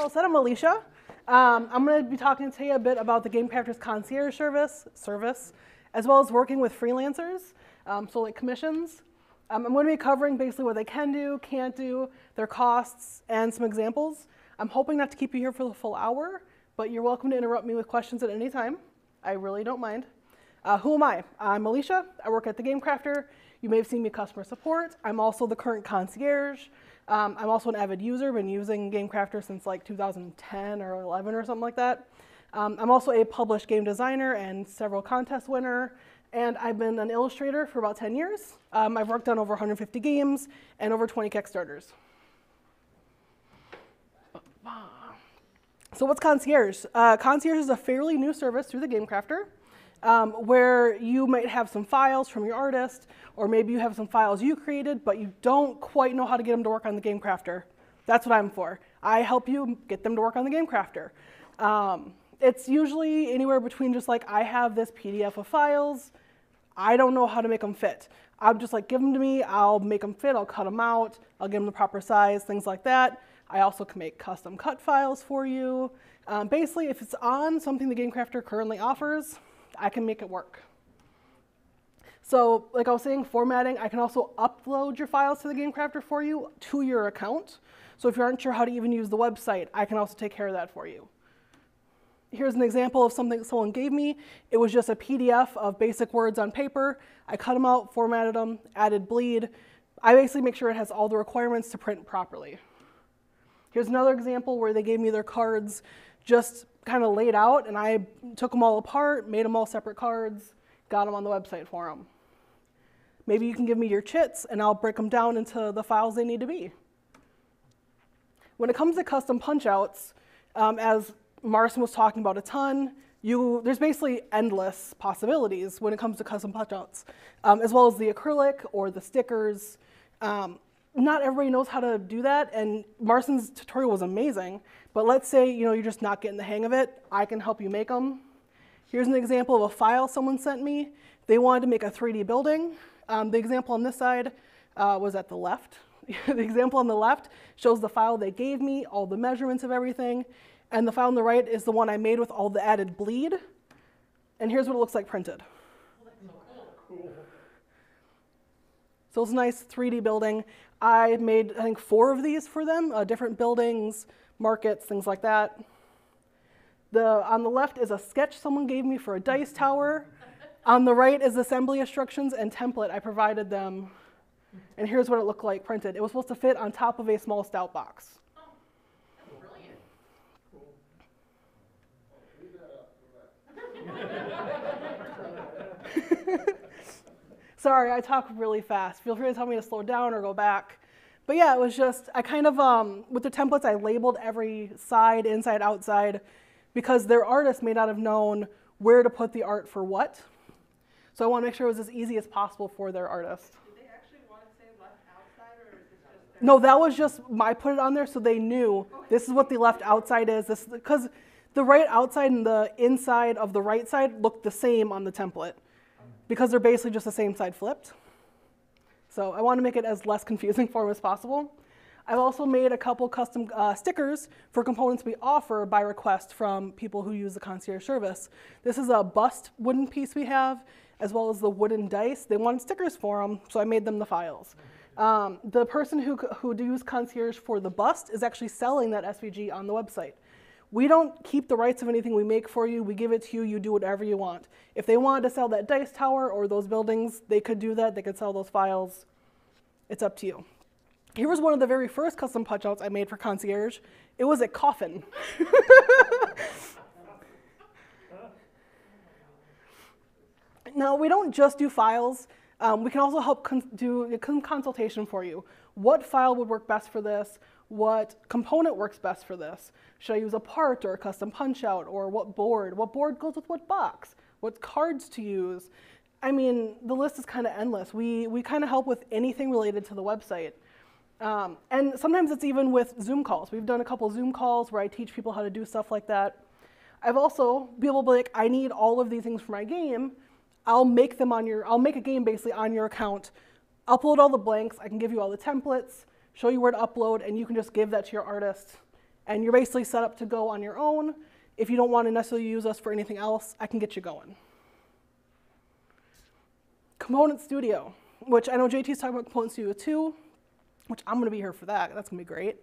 title said, I'm Alisha. I'm going to be talking to you a bit about the Game Crafter's Concierge service, as well as working with freelancers, so like commissions. I'm going to be covering basically what they can do, can't do, their costs, and some examples. I'm hoping not to keep you here for the full hour, but you're welcome to interrupt me with questions at any time. I really don't mind. Who am I? I'm Alisha. I work at the Game Crafter. You may have seen me customer support. I'm also the current concierge. I'm also an avid user, been using Game Crafter since like 2010 or 11 or something like that. I'm also a published game designer and several contest winner, and I've been an illustrator for about 10 years. I've worked on over 150 games and over 20 Kickstarters. So what's Concierge? Concierge is a fairly new service through the Game Crafter, where you might have some files from your artist, or maybe you have some files you created, but you don't quite know how to get them to work on the Game Crafter. That's what I'm for. I help you get them to work on the Game Crafter. It's usually anywhere between just like, I have this PDF of files, I don't know how to make them fit. I'm just like, give them to me, I'll make them fit, I'll cut them out, I'll give them the proper size, things like that. I also can make custom cut files for you. Basically, if it's on something the Game Crafter currently offers, I can make it work. So like I was saying, formatting, I can also upload your files to the Game Crafter for you to your account. So if you aren't sure how to even use the website, I can also take care of that for you. Here's an example of something someone gave me. It was just a PDF of basic words on paper. I cut them out, formatted them, added bleed. I basically make sure it has all the requirements to print properly. Here's another example where they gave me their cards just kind of laid out, and I took them all apart, made them all separate cards, got them on the website for them. Maybe you can give me your chits, and I'll break them down into the files they need to be. When it comes to custom punch-outs, as Marcin was talking about a ton, there's basically endless possibilities when it comes to custom punch-outs, as well as the acrylic or the stickers. Not everybody knows how to do that, and Marcin's tutorial was amazing, but let's say you're just not getting the hang of it. I can help you make them. Here's an example of a file someone sent me. They wanted to make a 3D building. The example on this side was at the left. The example on the left shows the file they gave me, all the measurements of everything, and the file on the right is the one I made with all the added bleed. And here's what it looks like printed. Cool. So it's a nice 3D building. I made, I think, 4 of these for them, different buildings, markets, things like that. On the left is a sketch someone gave me for a dice tower. On the right is assembly instructions and template I provided them. And here's what it looked like printed. It was supposed to fit on top of a small stout box. Oh, that's brilliant. Cool. Sorry, I talk really fast. Feel free to tell me to slow down or go back. But yeah, it was just, I kind of, with the templates, I labeled every side, inside, outside, because their artists may not have known where to put the art for what. So I want to make sure it was as easy as possible for their artist. Did they actually want to say left outside, or is this just their... No, that was just, I put it on there so they knew this is what the left outside is. Because the right outside and the inside of the right side look the same on the template, because they're basically just the same side flipped. So I want to make it as less confusing for them as possible. I've also made a couple custom stickers for components we offer by request from people who use the concierge service. This is a bust wooden piece we have, as well as the wooden dice. They wanted stickers for them, so I made them the files. The person who used concierge for the bust is actually selling that SVG on the website. We don't keep the rights of anything we make for you. We give it to you. You do whatever you want. If they wanted to sell that dice tower or those buildings, they could do that. They could sell those files. It's up to you. Here was one of the very first custom punch-outs I made for Concierge. It was a coffin. Now, we don't just do files. We can also help do a consultation for you. What file would work best for this? What component works best for this? Should I use a part or a custom punch-out, or what board? What board goes with what box? What cards to use? I mean, the list is kind of endless. We kind of help with anything related to the website. And sometimes it's even with Zoom calls. We've done a couple Zoom calls where I teach people how to do stuff like that. I've also been able to be like, I need all of these things for my game. I'll make a game basically on your account, upload all the blanks, I can give you all the templates, show you where to upload, and you can just give that to your artist And you're basically set up to go on your own. If you don't want to necessarily use us for anything else, I can get you going. Component Studio, which I know JT's talking about Component Studio 2, which I'm going to be here for that. That's going to be great.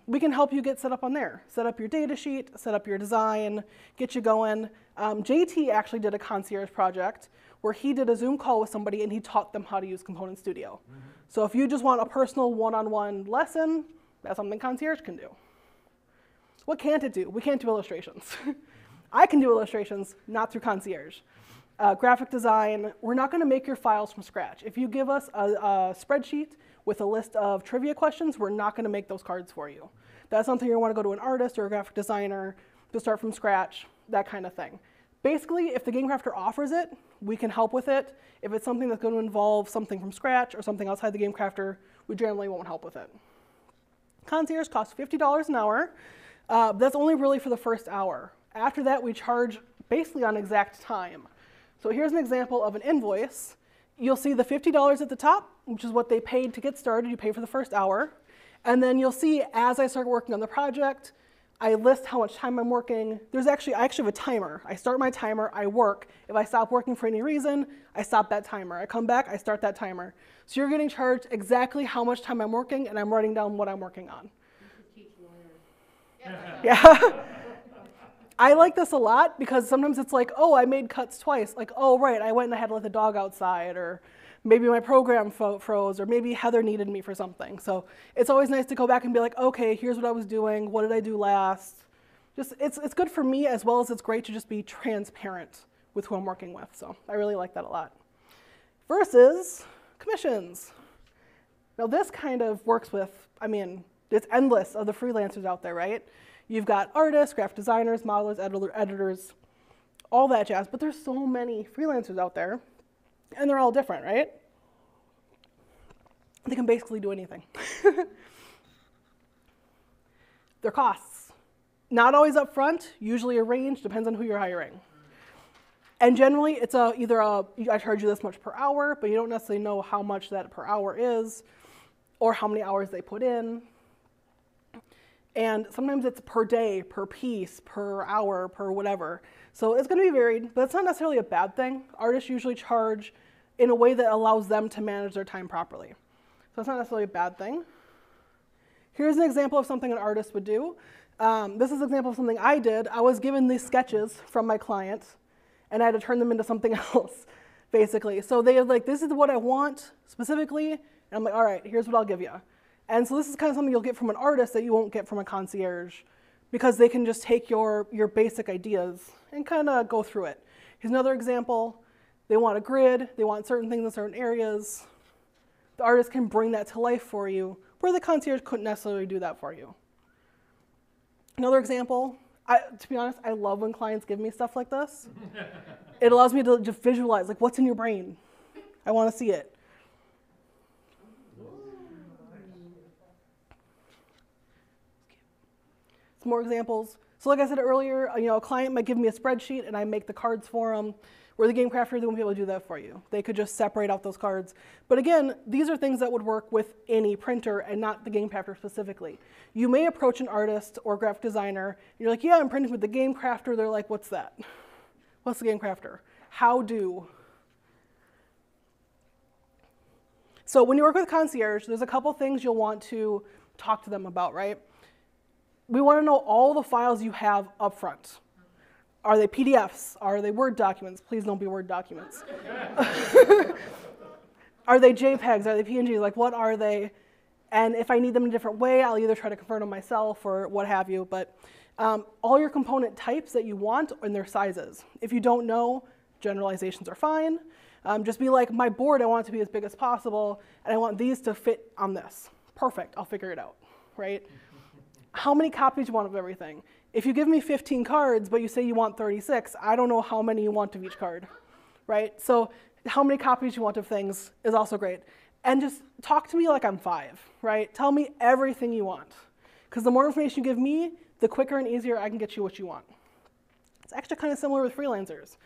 We can help you get set up on there. Set up your data sheet, set up your design, get you going. JT actually did a Concierge project where he did a Zoom call with somebody and he taught them how to use Component Studio. So if you just want a personal one-on-one lesson, that's something Concierge can do. What can't it do? We can't do illustrations. I can do illustrations, not through Concierge. Graphic design, we're not going to make your files from scratch. If you give us a spreadsheet with a list of trivia questions, we're not going to make those cards for you. That's something you want to go to an artist or a graphic designer to start from scratch, that kind of thing. Basically, if the game crafter offers it, we can help with it. If it's something that's going to involve something from scratch or something outside the game crafter, we generally won't help with it. Concierge costs $50 an hour. That's only really for the first hour. After that, we charge basically on exact time. So here's an example of an invoice. You'll see the $50 at the top, which is what they paid to get started. You pay for the first hour. And then you'll see as I start working on the project, I list how much time I'm working. I actually have a timer. I start my timer, I work. If I stop working for any reason, I stop that timer. I come back, I start that timer. So you're getting charged exactly how much time I'm working, and I'm writing down what I'm working on. Yeah. I like this a lot because sometimes it's like, oh, I made cuts twice. Like, oh, right, I went and I had to let the dog outside, or maybe my program froze, or maybe Heather needed me for something. So it's always nice to go back and be like, okay, here's what I was doing. What did I do last? Just it's good for me, as well as it's great to just be transparent with who I'm working with. So I really like that a lot. Versus commissions. Now this kind of works with, it's endless of the freelancers out there, right? You've got artists, graphic designers, modelers, editors, all that jazz. But there's so many freelancers out there, and they're all different, right? They can basically do anything. Their costs, not always up front, usually a range, depends on who you're hiring. And generally, it's either I charge you this much per hour, but you don't necessarily know how much that per hour is, or how many hours they put in. And sometimes it's per day, per piece, per hour, per whatever. So it's going to be varied, but it's not necessarily a bad thing. Artists usually charge in a way that allows them to manage their time properly. So it's not necessarily a bad thing. Here's an example of something an artist would do. This is an example of something I did. I was given these sketches from my client, and I had to turn them into something else, basically. So they were like, this is what I want specifically. And I'm like, all right, here's what I'll give you. And so this is kind of something you'll get from an artist that you won't get from a concierge, because they can just take your basic ideas and kind of go through it. Here's another example. They want a grid. They want certain things in certain areas. The artist can bring that to life for you, where the concierge couldn't necessarily do that for you. Another example, to be honest, I love when clients give me stuff like this. It allows me to just visualize, like, what's in your brain? I want to see it. Some more examples. So like I said earlier, a client might give me a spreadsheet and I make the cards for them, where the game crafter, they won't be able to do that for you. They could just separate out those cards. But again, these are things that would work with any printer and not the game crafter specifically. You may approach an artist or graphic designer, and you're like, yeah, I'm printing with the game crafter. They're like, what's that? What's the game crafter? How do? So when you work with concierge, there's a couple things you'll want to talk to them about, right? We want to know all the files you have up front. Are they PDFs? Are they Word documents? Please don't be Word documents. Are they JPEGs? Are they PNGs? Like, what are they? And if I need them in a different way, I'll either try to convert them myself or what have you. But all your component types that you want and their sizes. If you don't know, generalizations are fine. Just be like, my board, I want it to be as big as possible, and I want these to fit on this. Perfect, I'll figure it out, right? How many copies you want of everything? If you give me 15 cards, but you say you want 36, I don't know how many you want of each card, right? So how many copies you want of things is also great. And just talk to me like I'm 5, right? Tell me everything you want. Because the more information you give me, the quicker and easier I can get you what you want. It's actually kind of similar with freelancers.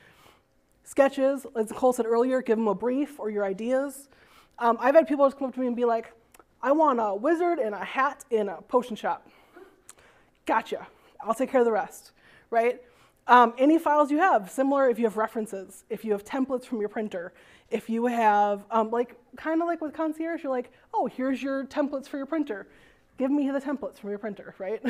Sketches, as Nicole said earlier, give them a brief or your ideas. I've had people just come up to me and be like, I want a wizard and a hat in a potion shop. Gotcha. I'll take care of the rest, right? Any files you have, similar if you have references, if you have templates from your printer, if you have, kind of like with Concierge, you're like, oh, here's your templates for your printer. Give me the templates from your printer, right?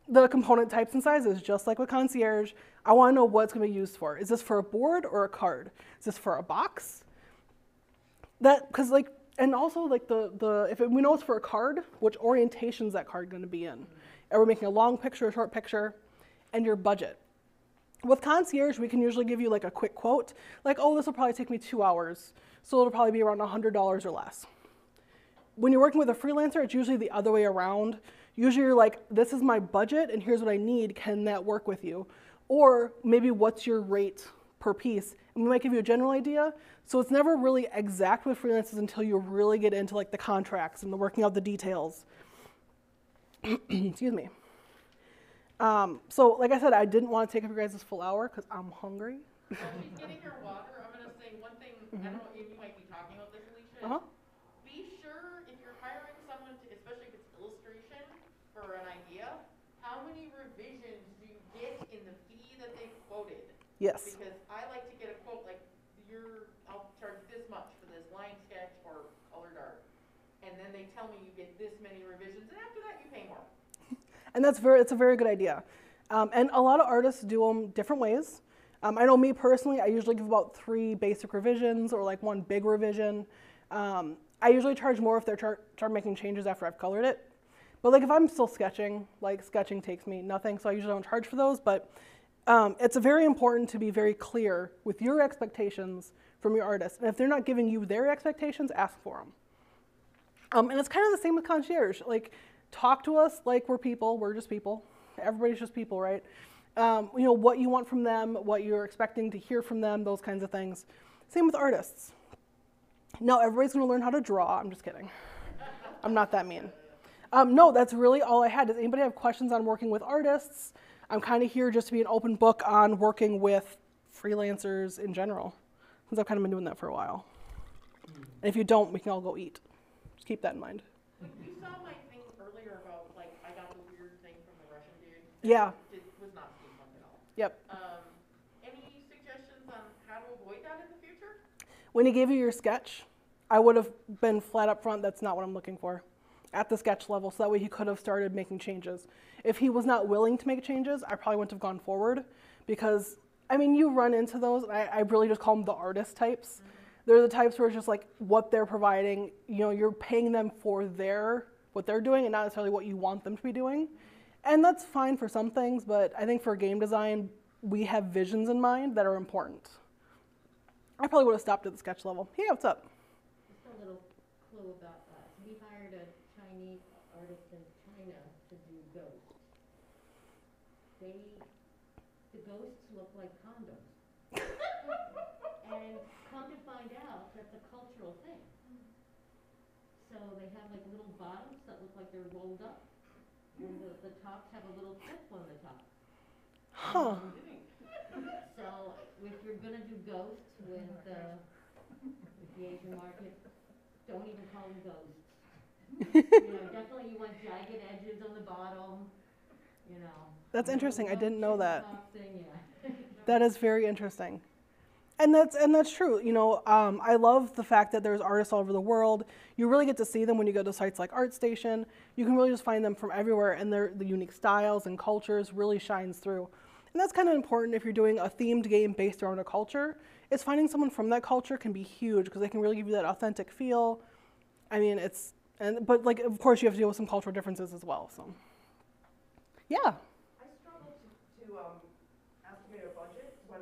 The component types and sizes, just like with Concierge, I want to know what it's going to be used for. Is this for a board or a card? Is this for a box? Because and also like if we know it's for a card, which orientation is that card going to be in? Are we making a long picture, a short picture, and your budget? With Concierge, we can usually give you like a quick quote, like, oh, this will probably take me 2 hours, so it'll probably be around $100 or less. When you're working with a freelancer, it's usually the other way around. Usually you're like, this is my budget and here's what I need, can that work with you? Or maybe what's your rate per piece? And we might give you a general idea. So it's never really exact with freelancers until you really get into like the contracts and the working out the details. Excuse me. So like I said, I didn't want to take up your guys' full hour because I'm hungry. While she's getting her water, I'm going to say one thing. I don't know if you might be talking about this, Alisha. Be sure if you're hiring someone, especially if it's illustration for an idea, how many revisions do you get in the fee that they've quoted? Yes. Because I like to get a quote like, I'll charge this much for this line sketch or colored art. And then they tell me you get this many revisions, and after that you pay more. And it's a very good idea. And a lot of artists do them different ways. I know me personally, I usually give about 3 basic revisions or like 1 big revision. I usually charge more if they're start making changes after I've colored it. But like if I'm still sketching, like sketching takes me nothing, so I usually don't charge for those. But it's very important to be very clear with your expectations from your artist. And if they're not giving you their expectations, ask for them. And it's kind of the same with Concierge. Like, talk to us like we're people. We're just people. Everybody's just people, right? What you want from them, what you're expecting to hear from them, those kinds of things. Same with artists. No, everybody's going to learn how to draw. I'm just kidding. I'm not that mean. No, that's really all I had. Does anybody have questions on working with artists? I'm kind of here just to be an open book on working with freelancers in general, since I've kind of been doing that for a while. And if you don't, we can all go eat. Just keep that in mind. You saw my thing earlier about, like, I got the weird thing from the Russian dude. Yeah. It was not steampunk at all. Yep. Any suggestions on how to avoid that in the future? When he gave you your sketch, I would have been flat up front, that's not what I'm looking for at the sketch level, so that way he could have started making changes. If he was not willing to make changes, I probably wouldn't have gone forward because, I mean, you run into those. I really just call them the artist types. Mm-hmm. They're the types where it's just like what they're providing, you're paying them for what they're doing and not necessarily what you want them to be doing. And that's fine for some things, but I think for game design, we have visions in mind that are important. I probably would have stopped at the sketch level. Hey, what's up? Just a little clue about that. We hired a Chinese artist in China to do ghosts. The ghosts look like condoms. And come to find out, that's a cultural thing. So they have like little bottoms that look like they're rolled up, and the tops have a little tip on the top. Huh. So if you're gonna do ghosts with the Asian market, don't even call them ghosts. Definitely you want jagged edges on the bottom. That's interesting. I didn't know that. Thing, yeah. That is very interesting. And that's true. I love the fact that there's artists all over the world. You really get to see them when you go to sites like ArtStation. You can really just find them from everywhere, and the unique styles and cultures really shines through. And that's kind of important if you're doing a themed game based around a culture. Is finding someone from that culture can be huge because they can really give you that authentic feel. I mean, but like of course you have to deal with some cultural differences as well. So, yeah. I struggled to estimate a budget when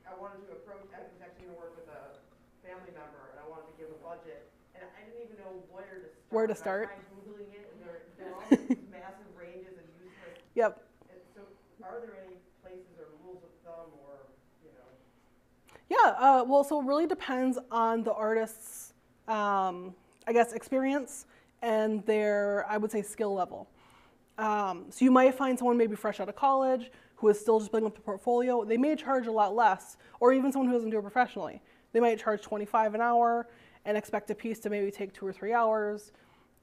I wanted to approach. I was actually going to work with a family member, and I wanted to give a budget, and I didn't even know where to start. I tried Googling it, and there are all these massive ranges and useless. Yep. And so, are there any places or rules of thumb, or Yeah. Well, so it really depends on the artist's, I guess, experience and their, I would say, skill level. So you might find someone maybe fresh out of college who is still just building up the portfolio. They may charge a lot less, or even someone who doesn't do it professionally. They might charge $25 an hour and expect a piece to maybe take 2 or 3 hours.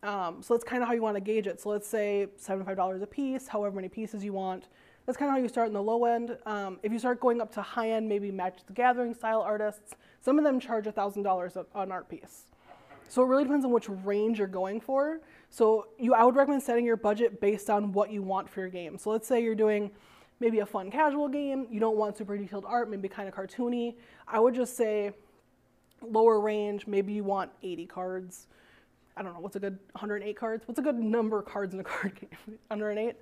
So that's kind of how you want to gauge it. So let's say $75 a piece, however many pieces you want. That's kind of how you start in the low end. If you start going up to high end, maybe Magic the Gathering style artists, some of them charge $1,000 an art piece. So it really depends on which range you're going for. So I would recommend setting your budget based on what you want for your game. So let's say you're doing maybe a fun casual game, you don't want super detailed art, maybe kind of cartoony. I would just say lower range, maybe you want 80 cards. I don't know, what's a good, 108 cards? What's a good number of cards in a card game? 108?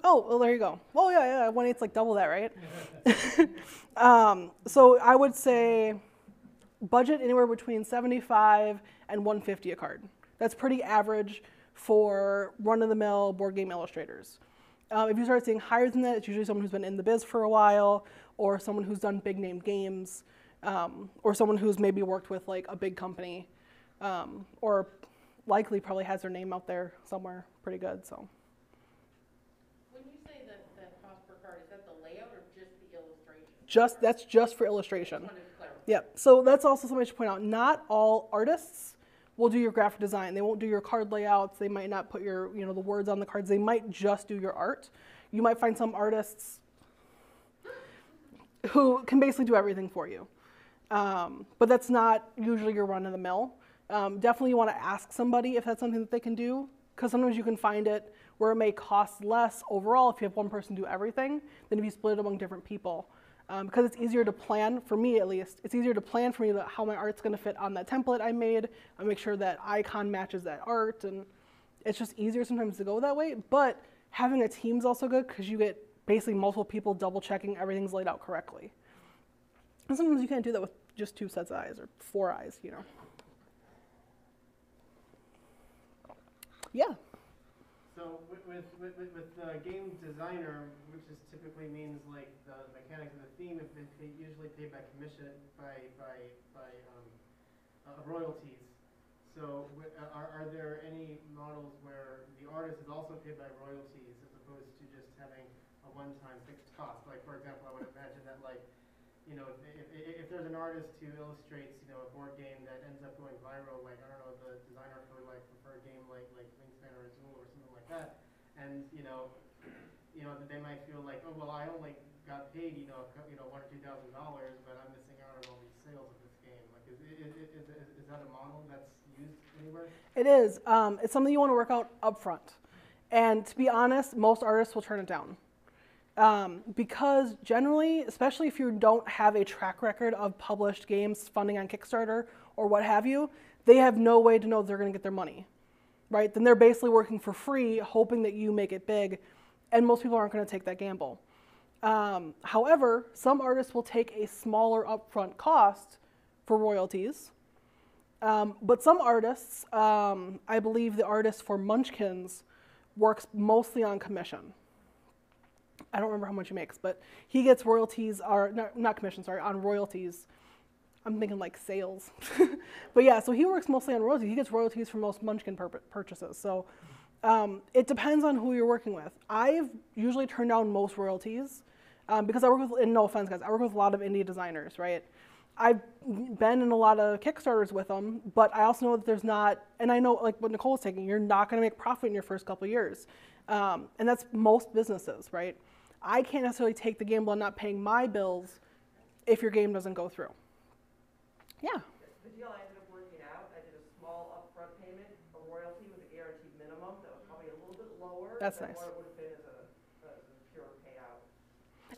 Oh, well, there you go. Well, yeah, 1/8's like double that, right? So I would say budget anywhere between $75 and $150 a card. That's pretty average for run-of-the-mill board game illustrators. If you start seeing higher than that, it's usually someone who's been in the biz for a while, or someone who's done big-name games, or someone who's maybe worked with like a big company, or likely probably has their name out there somewhere pretty good. So. When you say that cost per card, is that the layout or just the illustration? That's just for illustration. Just wanted to clarify. Yep. So that's also something I should point out. Not all artists will do your graphic design. They won't do your card layouts. They might not put your, the words on the cards. They might just do your art. You might find some artists who can basically do everything for you. But that's not usually your run-of-the-mill. Definitely you want to ask somebody if that's something that they can do, because sometimes you can find it where it may cost less overall if you have one person do everything than if you split it among different people. Because it's easier to plan, for me at least, it's easier to plan for me how my art's going to fit on that template I made. I make sure that icon matches that art, and it's just easier sometimes to go that way. But having a team's also good because you get basically multiple people double checking everything's laid out correctly. And sometimes you can't do that with just 2 sets of eyes or 4 eyes, Yeah. So with the game designer, which is typically means like the mechanics of the theme, if they usually pay by commission, by royalties. So are there any models where the artist is also paid by royalties as opposed to just having a one-time fixed cost? Like for example, I would imagine that like, if there's an artist who illustrates, a board game that ends up going viral, like I don't know, the designer for a game like Wingspan or Azul or something like that, and they might feel like, oh well, I only got paid, $1,000 or $2,000, but I'm missing out on all these sales of this game. Like, is that a model that's used anywhere? It is. It's something you want to work out up front. And to be honest, most artists will turn it down. Because generally, especially if you don't have a track record of published games funding on Kickstarter or what have you, they have no way to know they're going to get their money, right? Then they're basically working for free, hoping that you make it big, and most people aren't going to take that gamble. However, some artists will take a smaller upfront cost for royalties, but some artists, I believe the artist for Munchkins works mostly on commission. I don't remember how much he makes, but he gets royalties, or not commission, sorry, on royalties. I'm thinking like sales. But yeah, so he works mostly on royalties. He gets royalties for most Munchkin purchases. So it depends on who you're working with. I've usually turned down most royalties because I work with, and no offense guys, I work with a lot of indie designers, right? I've been in a lot of Kickstarters with them, but I also know that there's not, and I know like what Nicole's taking, you're not gonna make profit in your first couple of years. And that's most businesses, right? I can't necessarily take the gamble on not paying my bills if your game doesn't go through. Yeah. The deal I ended up working out, I did a small upfront payment, a royalty with a guaranteed minimum that was probably a little bit lower That's than nice. what it would have been as a pure payout.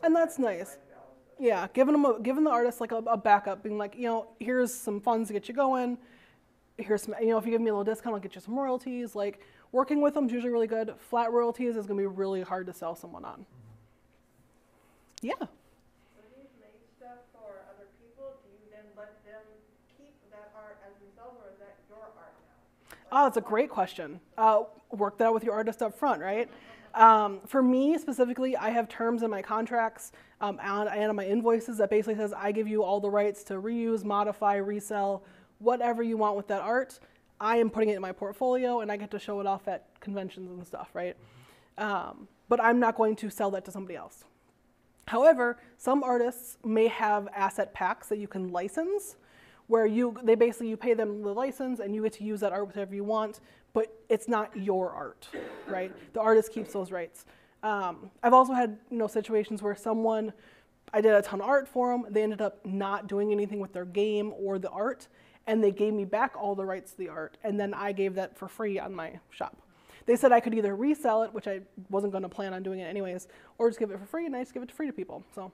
So And that's nice. Yeah, giving the artist like a backup, being like, here's some funds to get you going. Here's some, if you give me a little discount, I'll get you some royalties. Like, working with them is usually really good. Flat royalties is going to be really hard to sell someone on. Yeah. When you make stuff for other people, do you then let them keep that art as themselves, or is that your art now? Oh, that's a great question. Work that out with your artist up front, right? For me specifically, I have terms in my contracts and on my invoices that basically says I give you all the rights to reuse, modify, resell, whatever you want with that art. I am putting it in my portfolio and I get to show it off at conventions and stuff, right? But I'm not going to sell that to somebody else. However, some artists may have asset packs that you can license, where you pay them the license and you get to use that art whatever you want, but it's not your art, right? The artist keeps those rights. I've also had situations where I did a ton of art for them, they ended up not doing anything with their game or the art, and they gave me back all the rights to the art, and then I gave that for free on my shop. They said I could either resell it, which I wasn't going to plan on doing it anyways, or just give it for free, and I just give it for free to people. So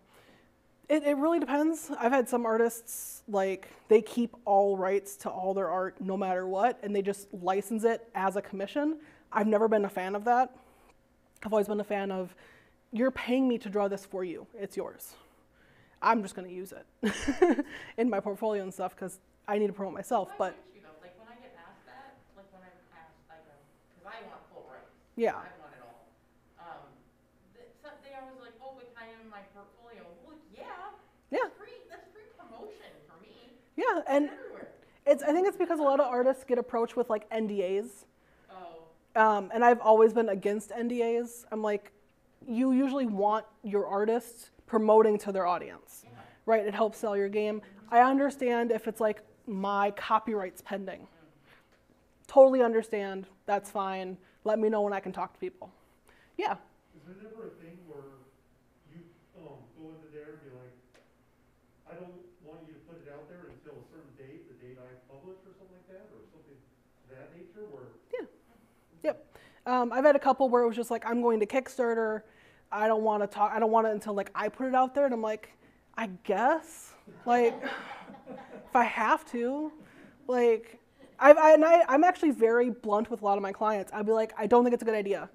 it really depends. I've had some artists, like, they keep all rights to all their art no matter what, and they just license it as a commission. I've never been a fan of that. I've always been a fan of, you're paying me to draw this for you. It's yours. I'm just going to use it in my portfolio and stuff because I need to promote myself. But like when I get asked that, like when I'm asked, I go, because I want full rights. Yeah. I want it all. They always like, oh, but can I have in my portfolio? Well, yeah. Yeah. That's free promotion for me. Yeah, and everywhere. I think it's because a lot of artists get approached with like NDAs. Oh. And I've always been against NDAs. I'm like, you usually want your artists promoting to their audience, right? It helps sell your game. I understand if it's like my copyright's pending. Totally understand. That's fine. Let me know when I can talk to people. Yeah. Is there never a thing where you go into there and be like, I don't want you to put it out there until a certain date, the date I publish or something like that, or something of that nature? Where Yep. I've had a couple where it was just like, I'm going to Kickstarter. I don't want it until like I put it out there, and I'm like, I guess, like, if I have to, like, I'm actually very blunt with a lot of my clients. I'd be like, I don't think it's a good idea.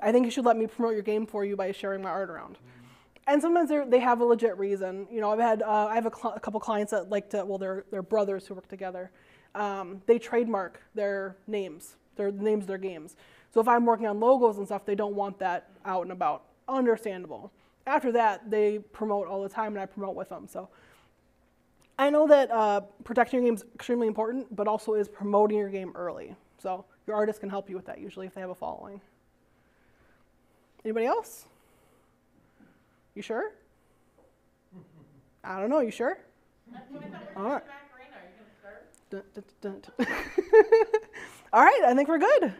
I think you should let me promote your game for you by sharing my art around. And sometimes they have a legit reason. I have a couple clients that like to, well, they're brothers who work together. They trademark their names, the names of their games. So if I'm working on logos and stuff, they don't want that out and about. Understandable. After that, they promote all the time, and I promote with them. So I know that protecting your game is extremely important, but also is promoting your game early. So your artist can help you with that usually if they have a following. Anybody else? You sure? I don't know. You sure? That's what I thought All we were right. doing Macarena. Are you going to start? Dun, dun, dun, dun. All right. I think we're good.